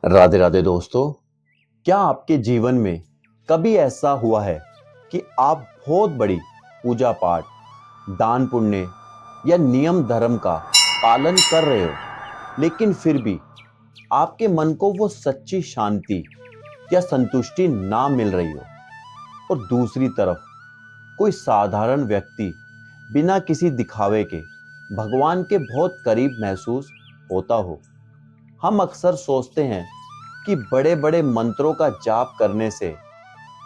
राधे राधे दोस्तों। क्या आपके जीवन में कभी ऐसा हुआ है कि आप बहुत बड़ी पूजा पाठ, दान पुण्य या नियम धर्म का पालन कर रहे हो, लेकिन फिर भी आपके मन को वो सच्ची शांति या संतुष्टि ना मिल रही हो? और दूसरी तरफ कोई साधारण व्यक्ति बिना किसी दिखावे के भगवान के बहुत करीब महसूस होता हो। हम अक्सर सोचते हैं कि बड़े बड़े मंत्रों का जाप करने से,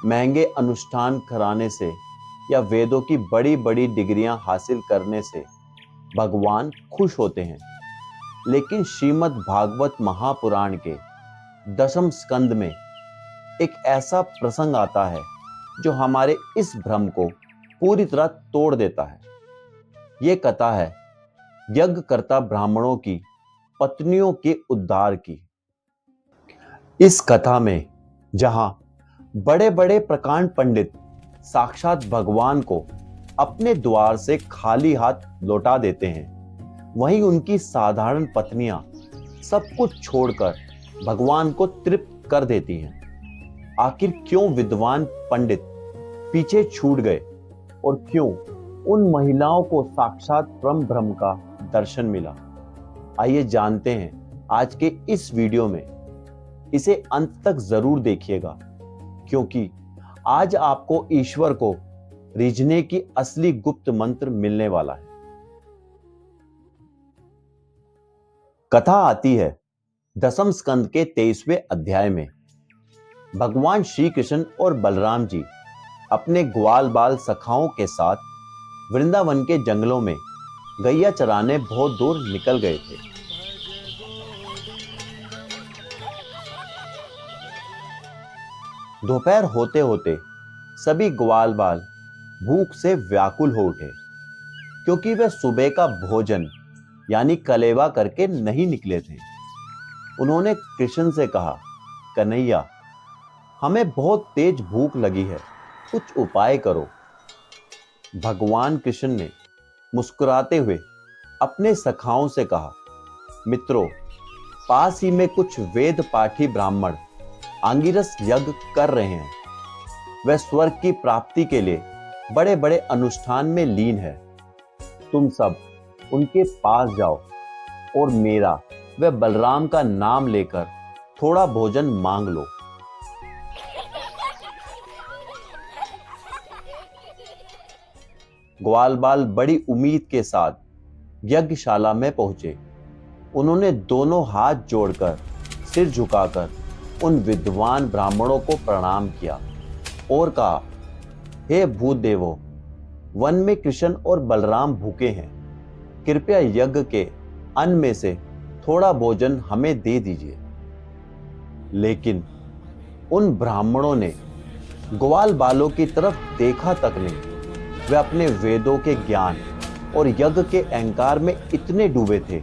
महंगे अनुष्ठान कराने से या वेदों की बड़ी बड़ी डिग्रियां हासिल करने से भगवान खुश होते हैं। लेकिन श्रीमद् भागवत महापुराण के दशम स्कंद में एक ऐसा प्रसंग आता है जो हमारे इस भ्रम को पूरी तरह तोड़ देता है। ये कथा है यज्ञ करता ब्राह्मणों की पत्नियों के उद्धार की। इस कथा में जहां बड़े बड़े प्रकांड पंडित साक्षात भगवान को अपने द्वार से खाली हाथ लौटा देते हैं, वहीं उनकी साधारण पत्नियां सब कुछ छोड़कर भगवान को तृप्त कर देती हैं। आखिर क्यों विद्वान पंडित पीछे छूट गए और क्यों उन महिलाओं को साक्षात परम ब्रह्म का दर्शन मिला? आइए जानते हैं आज के इस वीडियो में। इसे अंत तक जरूर देखिएगा, क्योंकि आज आपको ईश्वर को रीझने की असली गुप्त मंत्र मिलने वाला है। कथा आती है दसम स्कंद के 23वें अध्याय में। भगवान श्री कृष्ण और बलराम जी अपने ग्वाल बाल सखाओं के साथ वृंदावन के जंगलों में गैया चराने बहुत दूर निकल गए थे। दोपहर होते होते सभी ग्वाल बाल भूख से व्याकुल हो उठे, क्योंकि वे सुबह का भोजन यानी कलेवा करके नहीं निकले थे। उन्होंने कृष्ण से कहा, कन्हैया, हमें बहुत तेज भूख लगी है, कुछ उपाय करो। भगवान कृष्ण ने मुस्कुराते हुए अपने सखाओं से कहा, मित्रों, पास ही में कुछ वेद पाठी ब्राह्मण आंगिरस यज्ञ कर रहे हैं। वह स्वर्ग की प्राप्ति के लिए बड़े बड़े अनुष्ठान में लीन है। तुम सब उनके पास जाओ और मेरा व बलराम का नाम लेकर थोड़ा भोजन मांग लो। ग्वाल बाल बड़ी उम्मीद के साथ यज्ञशाला में पहुंचे। उन्होंने दोनों हाथ जोड़कर, सिर झुकाकर उन विद्वान ब्राह्मणों को प्रणाम किया और कहा, हे भूत देवों, वन में कृष्ण और बलराम भूखे हैं, कृपया यज्ञ के अन्न में से थोड़ा भोजन हमें दे दीजिए। लेकिन उन ब्राह्मणों ने ग्वाल बालों की तरफ देखा तक नहीं। वे अपने वेदों के ज्ञान और यज्ञ के अहंकार में इतने डूबे थे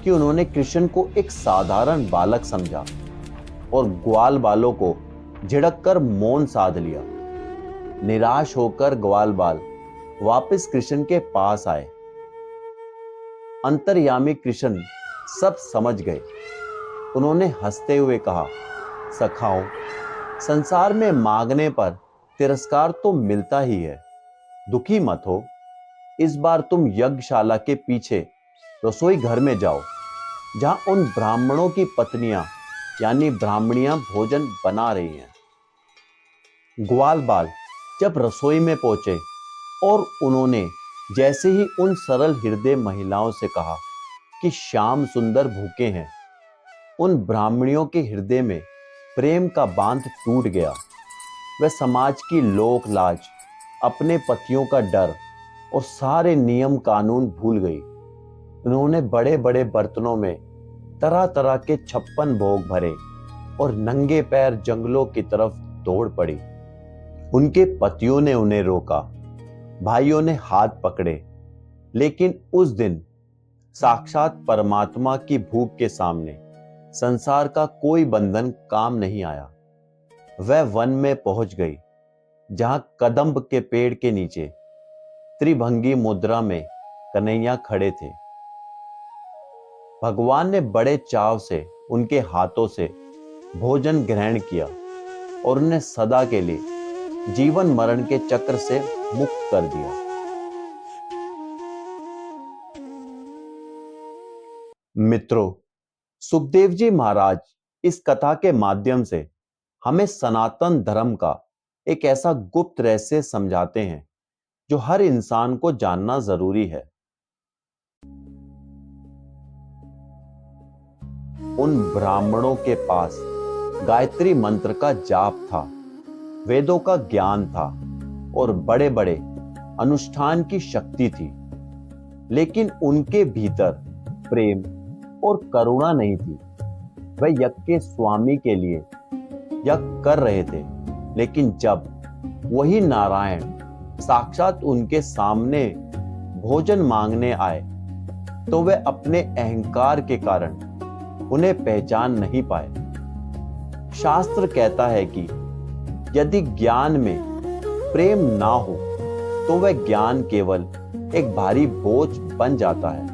कि उन्होंने कृष्ण को एक साधारण बालक समझा और ग्वाल बालों को झिड़क कर मौन साध लिया। निराश होकर ग्वाल बाल वापस कृष्ण के पास आए। अंतर्यामी कृष्ण सब समझ गए। उन्होंने हंसते हुए कहा, सखाओ, संसार में मांगने पर तिरस्कार तो मिलता ही है, दुखी मत हो। इस बार तुम यज्ञशाला के पीछे रसोई घर में जाओ, जहां उन ब्राह्मणों की पत्नियां यानी ब्राह्मणियां भोजन बना रही हैं। ग्वाल बाल जब रसोई में पहुंचे और उन्होंने जैसे ही उन सरल हृदय महिलाओं से कहा कि श्याम सुंदर भूखे हैं, उन ब्राह्मणियों के हृदय में प्रेम का बांध टूट गया। वह समाज की लोक लाज, अपने पतियों का डर और सारे नियम कानून भूल गई। उन्होंने बड़े बड़े बर्तनों में तरह तरह के 56 भोग भरे और नंगे पैर जंगलों की तरफ दौड़ पड़ी। उनके पतियों ने उन्हें रोका, भाइयों ने हाथ पकड़े, लेकिन उस दिन साक्षात परमात्मा की भूख के सामने संसार का कोई बंधन काम नहीं आया। वह वन में पहुंच गई, जहां कदम्ब के पेड़ के नीचे त्रिभंगी मुद्रा में कन्हैया खड़े थे। भगवान ने बड़े चाव से उनके हाथों से भोजन ग्रहण किया और उन्हें सदा के लिए जीवन मरण के चक्र से मुक्त कर दिया। मित्रों, सुखदेव जी महाराज इस कथा के माध्यम से हमें सनातन धर्म का एक ऐसा गुप्त रहस्य समझाते हैं जो हर इंसान को जानना जरूरी है। उन ब्राह्मणों के पास गायत्री मंत्र का जाप था, वेदों का ज्ञान था और बड़े बड़े अनुष्ठान की शक्ति थी, लेकिन उनके भीतर प्रेम और करुणा नहीं थी। वह यज्ञ के स्वामी के लिए यज्ञ कर रहे थे, लेकिन जब वही नारायण साक्षात उनके सामने भोजन मांगने आए तो वे अपने अहंकार के कारण उन्हें पहचान नहीं पाए। शास्त्र कहता है कि यदि ज्ञान में प्रेम ना हो तो वह ज्ञान केवल एक भारी बोझ बन जाता है।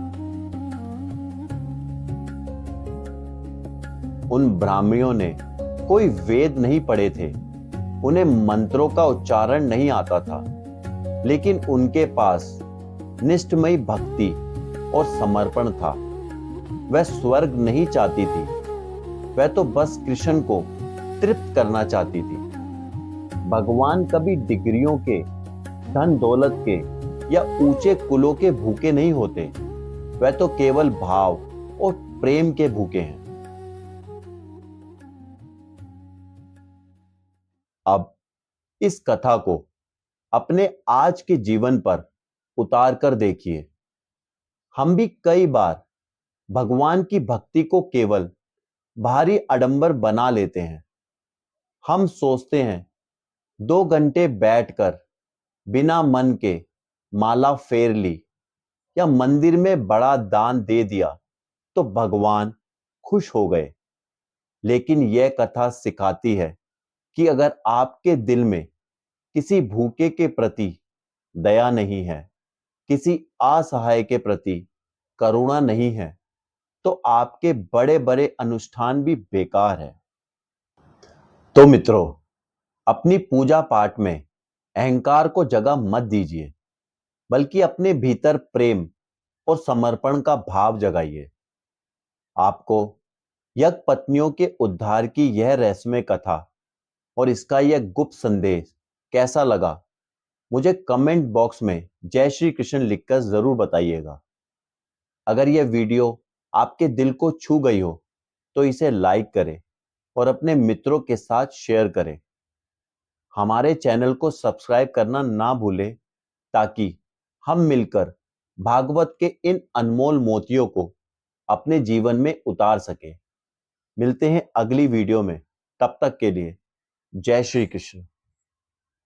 उन ब्राह्मणों ने कोई वेद नहीं पढ़े थे, उन्हें मंत्रों का उच्चारण नहीं आता था, लेकिन उनके पास निष्ठमयी भक्ति और समर्पण था। वह स्वर्ग नहीं चाहती थी, वह तो बस कृष्ण को तृप्त करना चाहती थी। भगवान कभी डिग्रियों के, धन दौलत के या ऊंचे कुलों के भूखे नहीं होते, वह तो केवल भाव और प्रेम के भूखे हैं। अब इस कथा को अपने आज के जीवन पर उतार कर देखिए। हम भी कई बार भगवान की भक्ति को केवल भारी आडंबर बना लेते हैं। हम सोचते हैं 2 घंटे बैठकर बिना मन के माला फेर ली या मंदिर में बड़ा दान दे दिया तो भगवान खुश हो गए। लेकिन यह कथा सिखाती है कि अगर आपके दिल में किसी भूखे के प्रति दया नहीं है, किसी असहाय के प्रति करुणा नहीं है, तो आपके बड़े बड़े अनुष्ठान भी बेकार है। तो मित्रों, अपनी पूजा पाठ में अहंकार को जगह मत दीजिए, बल्कि अपने भीतर प्रेम और समर्पण का भाव जगाइए। आपको यज्ञ पत्नियों के उद्धार की यह रहस्यमय कथा और इसका यह गुप्त संदेश कैसा लगा, मुझे कमेंट बॉक्स में जय श्री कृष्ण लिखकर जरूर बताइएगा। अगर यह वीडियो आपके दिल को छू गई हो तो इसे लाइक करें और अपने मित्रों के साथ शेयर करें। हमारे चैनल को सब्सक्राइब करना ना भूलें ताकि हम मिलकर भागवत के इन अनमोल मोतियों को अपने जीवन में उतार सकें। मिलते हैं अगली वीडियो में, तब तक के लिए जय श्री कृष्ण।